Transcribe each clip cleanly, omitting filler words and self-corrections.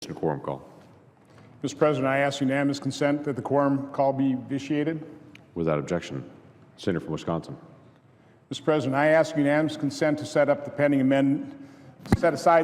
Quorum call. Mr. President, I ask unanimous consent that the quorum call be vitiated. Without objection. Senator from Wisconsin. Mr. President, I ask unanimous consent to set aside the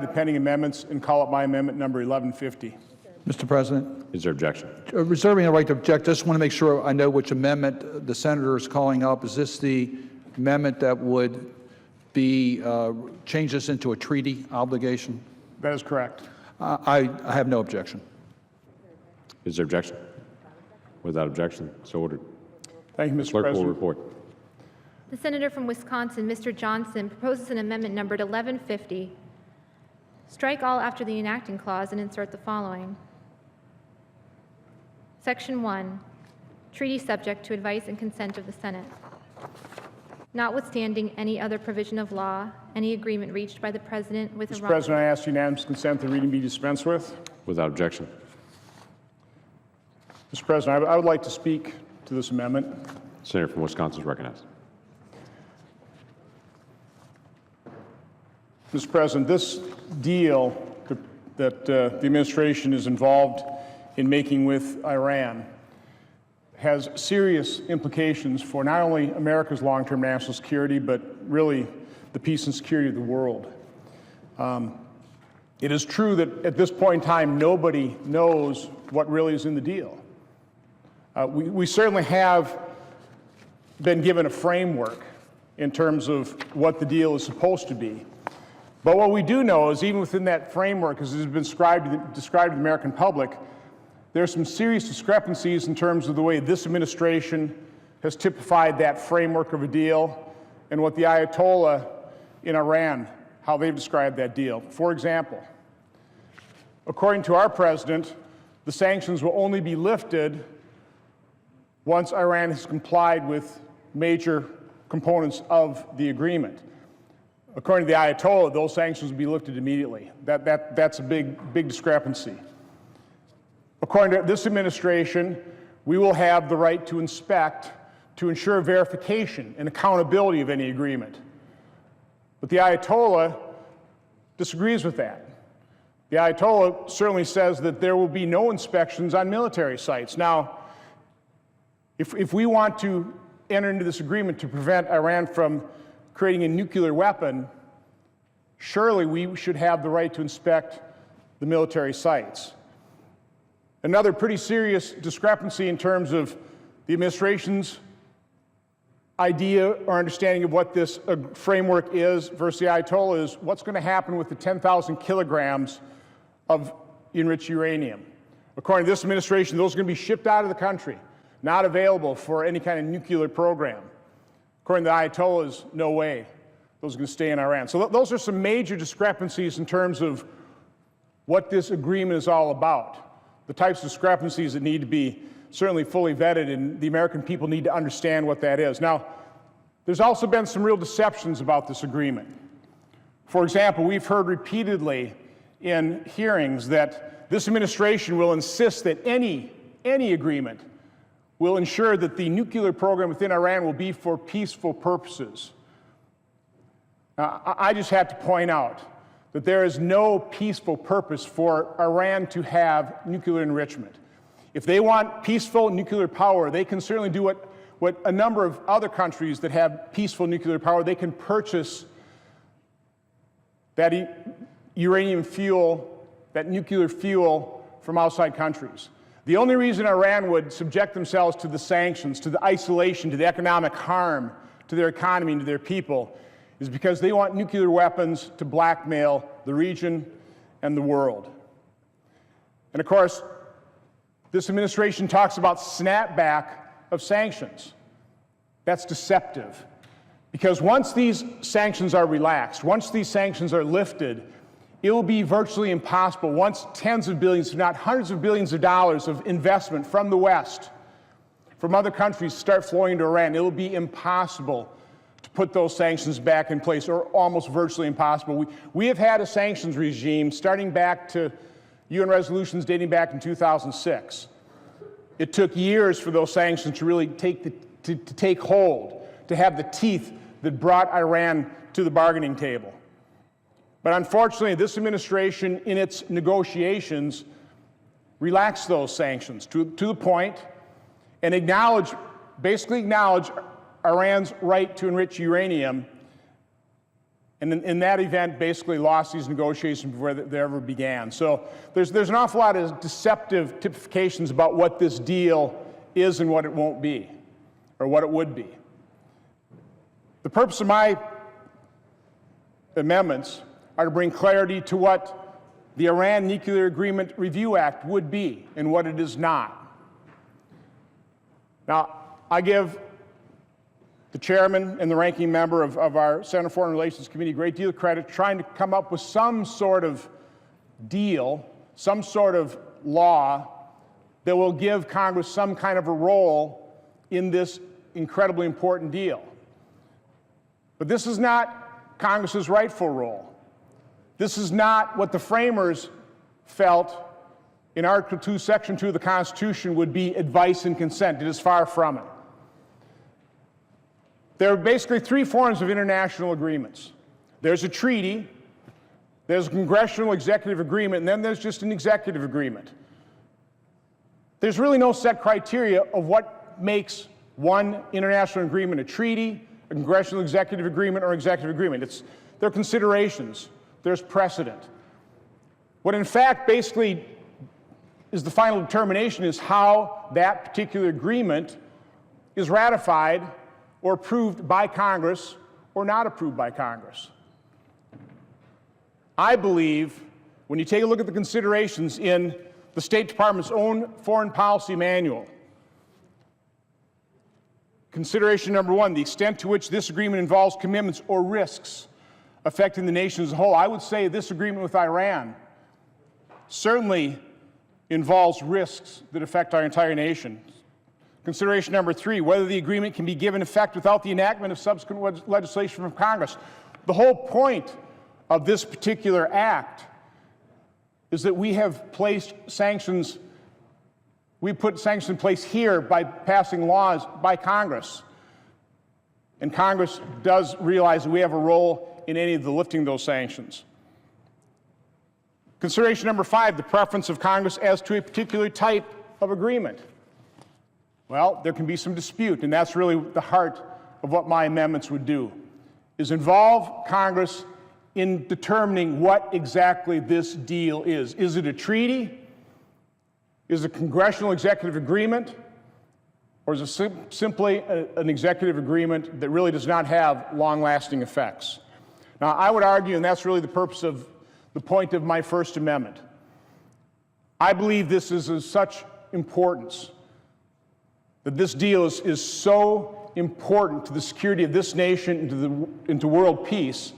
pending amendments and call up my amendment number 1150. Mr. President, Is there objection? reserving the right to object, I just want to make sure I know which amendment the senator is calling up. Is this the amendment that would be change this into a treaty obligation? That is correct. I have no objection. Is there objection? Without objection, so ordered. Thank you, Mr. Clerk will President. report. The senator from Wisconsin, Mr. Johnson, proposes an amendment numbered 1150. Strike all after the enacting clause and insert the following. Section 1, treaty subject to advice and consent of the Senate. Notwithstanding any other provision of law, any agreement reached by the President with Mr. Iran. President, I ask unanimous consent the reading be dispensed with. Without objection. Mr. President, I would like to speak to this amendment. Senator from Wisconsin is recognized. Mr. President, this deal that the administration is involved in making with Iran has serious implications for not only America's long-term national security, but really the peace and security of the world. It is true that at this point in time, nobody knows what really is in the deal. We certainly have been given a framework in terms of what the deal is supposed to be. But what we do know is even within that framework, as it has been described to the American public, there are some serious discrepancies in terms of the way this administration has typified that framework of a deal and what the Ayatollah in Iran, how they've described that deal. For example, according to our president, the sanctions will only be lifted once Iran has complied with major components of the agreement. According to the Ayatollah, those sanctions will be lifted immediately. That's a big discrepancy. According to this administration, we will have the right to inspect to ensure verification and accountability of any agreement. But the Ayatollah disagrees with that. The Ayatollah certainly says that there will be no inspections on military sites. Now, if we want to enter into this agreement to prevent Iran from creating a nuclear weapon, surely we should have the right to inspect the military sites. Another pretty serious discrepancy in terms of the administration's idea or understanding of what this framework is versus the Ayatollah is what's going to happen with the 10,000 kilograms of enriched uranium. According to this administration, those are going to be shipped out of the country, not available for any kind of nuclear program. According to the Ayatollahs, no way. Those are going to stay in Iran. So those are some major discrepancies in terms of what this agreement is all about. The types of discrepancies that need to be certainly fully vetted, and the American people need to understand what that is. Now, there's also been some real deceptions about this agreement. For example, we've heard repeatedly in hearings that this administration will insist that any agreement will ensure that the nuclear program within Iran will be for peaceful purposes. Now, I just have to point out that there is no peaceful purpose for Iran to have nuclear enrichment. If they want peaceful nuclear power, they can certainly do what a number of other countries that have peaceful nuclear power, they can purchase that uranium fuel, that nuclear fuel from outside countries. The only reason Iran would subject themselves to the sanctions, to the isolation, to the economic harm to their economy and to their people is because they want nuclear weapons to blackmail the region and the world. And of course, this administration talks about snapback of sanctions. That's deceptive. Because once these sanctions are relaxed, once these sanctions are lifted, it will be virtually impossible, once tens of billions, if not hundreds of billions of dollars of investment from the West, from other countries start flowing to Iran, it will be impossible to put those sanctions back in place, or almost virtually impossible. We have had a sanctions regime starting back to UN resolutions dating back in 2006. It took years for those sanctions to really take hold, to have the teeth that brought Iran to the bargaining table. But unfortunately, this administration, in its negotiations, relaxed those sanctions to the point and basically acknowledged Iran's right to enrich uranium, and in that event basically lost these negotiations before they ever began. So there's an awful lot of deceptive typifications about what this deal is and what it won't be, or what it would be. The purpose of my amendments are to bring clarity to what the Iran Nuclear Agreement Review Act would be and what it is not. Now, I give the chairman and the ranking member of our Senate Foreign Relations Committee a great deal of credit trying to come up with some sort of deal, some sort of law that will give Congress some kind of a role in this incredibly important deal. But this is not Congress's rightful role. This is not what the framers felt in Article 2, Section 2 of the Constitution would be advice and consent. It is far from it. There are basically three forms of international agreements. There's a treaty, there's a congressional executive agreement, and then there's just an executive agreement. There's really no set criteria of what makes one international agreement a treaty, a congressional executive agreement, or executive agreement. There are considerations. There's precedent. What in fact basically is the final determination is how that particular agreement is ratified or approved by Congress or not approved by Congress. I believe when you take a look at the considerations in the State Department's own foreign policy manual, consideration number one, the extent to which this agreement involves commitments or risks affecting the nation as a whole. I would say this agreement with Iran certainly involves risks that affect our entire nation. Consideration number three, whether the agreement can be given effect without the enactment of subsequent legislation from Congress. The whole point of this particular act is that we have placed sanctions, we put sanctions in place here by passing laws by Congress. And Congress does realize that we have a role in any of the lifting those sanctions. Consideration number five, the preference of Congress as to a particular type of agreement. Well, there can be some dispute, and that's really the heart of what my amendments would do, is involve Congress in determining what exactly this deal is. Is it a treaty? Is it a congressional executive agreement? Or is it simply an executive agreement that really does not have long-lasting effects? Now, I would argue, and that's really the purpose of the point of my First Amendment, I believe this is of such importance, that this deal is so important to the security of this nation and to world peace,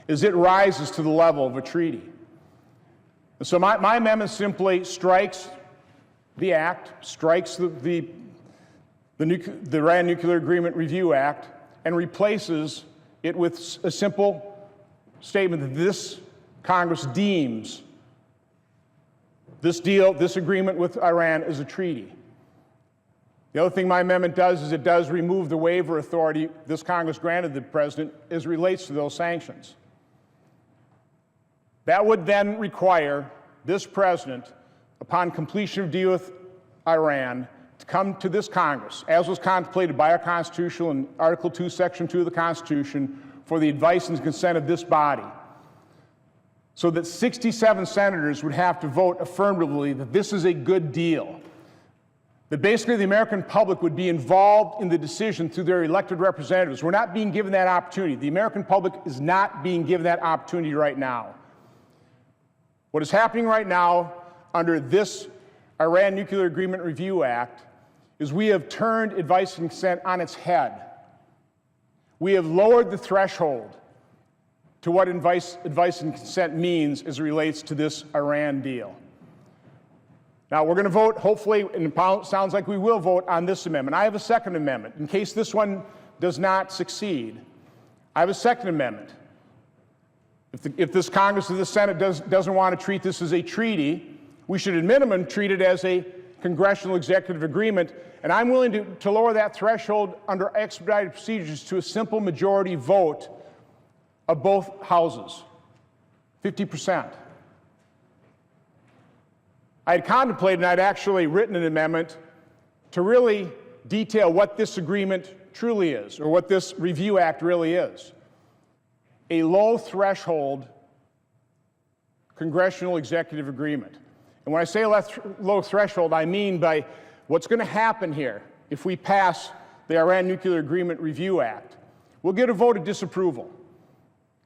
as it rises to the level of a treaty. And so my amendment simply strikes the act, strikes the Iran Nuclear Agreement Review Act, and replaces it with a simple statement that this Congress deems this deal, this agreement with Iran as a treaty. The other thing my amendment does is it does remove the waiver authority this Congress granted the President as it relates to those sanctions. That would then require this President, upon completion of deal with Iran, to come to this Congress, as was contemplated by our Constitution in Article 2, Section 2 of the Constitution, for the advice and consent of this body, so that 67 senators would have to vote affirmatively that this is a good deal, that basically the American public would be involved in the decision through their elected representatives. We're not being given that opportunity. The American public is not being given that opportunity right now. What is happening right now under this Iran Nuclear Agreement Review Act is we have turned advice and consent on its head. We have lowered the threshold to what advice and consent means as it relates to this Iran deal. Now, we're going to vote, hopefully, and it sounds like we will vote on this amendment. I have a second amendment. In case this one does not succeed, I have a second amendment. If this Congress or this Senate doesn't want to treat this as a treaty, we should at minimum treat it as a congressional executive agreement, and I'm willing to lower that threshold under expedited procedures to a simple majority vote of both houses. 50%. I had contemplated, and I'd actually written an amendment to really detail what this agreement truly is, or what this Review Act really is. A low threshold congressional executive agreement. And when I say low threshold, I mean by what's going to happen here if we pass the Iran Nuclear Agreement Review Act. We'll get a vote of disapproval.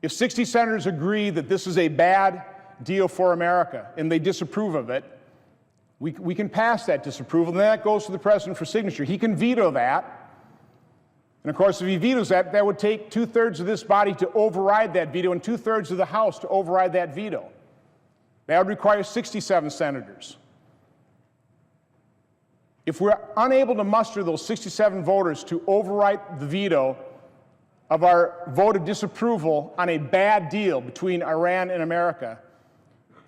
If 60 senators agree that this is a bad deal for America and they disapprove of it, we can pass that disapproval, and then that goes to the president for signature. He can veto that. And of course, if he vetoes that, that would take 2/3 of this body to override that veto and 2/3 of the House to override that veto. That would require 67 senators. If we're unable to muster those 67 voters to override the veto of our vote of disapproval on a bad deal between Iran and America,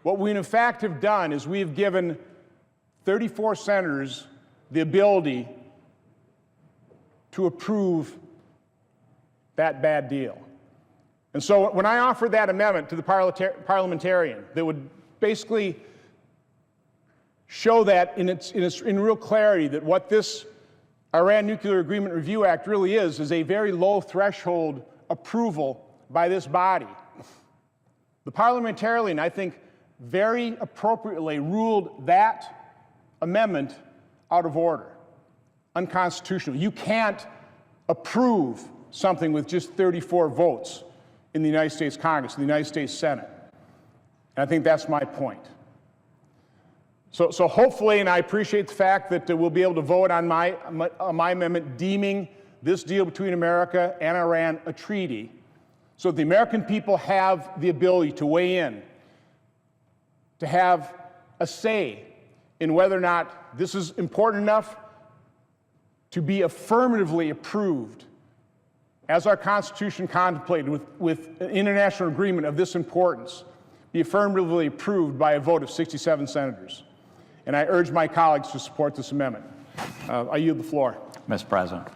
what we in fact have done is we have given 34 senators the ability to approve that bad deal. And so when I offered that amendment to the parliamentarian that would basically show that in real clarity that what this Iran Nuclear Agreement Review Act really is a very low threshold approval by this body. The parliamentarian, I think, very appropriately ruled that amendment out of order, unconstitutional. You can't approve something with just 34 votes in the United States Congress, in the United States Senate. And I think that's my point. So hopefully, and I appreciate the fact that we'll be able to vote on my amendment deeming this deal between America and Iran a treaty, so that the American people have the ability to weigh in, to have a say in whether or not this is important enough to be affirmatively approved, as our Constitution contemplated with an international agreement of this importance, be affirmatively approved by a vote of 67 senators. And I urge my colleagues to support this amendment. I yield the floor. Mr. President,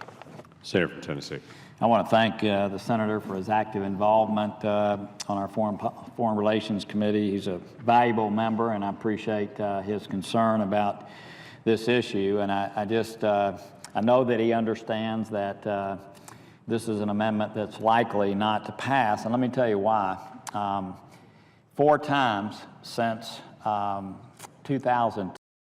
Senator from Tennessee. I want to thank the senator for his active involvement on our Foreign Relations Committee. He's a valuable member, and I appreciate his concern about this issue. And I know that he understands that this is an amendment that's likely not to pass, and let me tell you why. 4 times since 2002,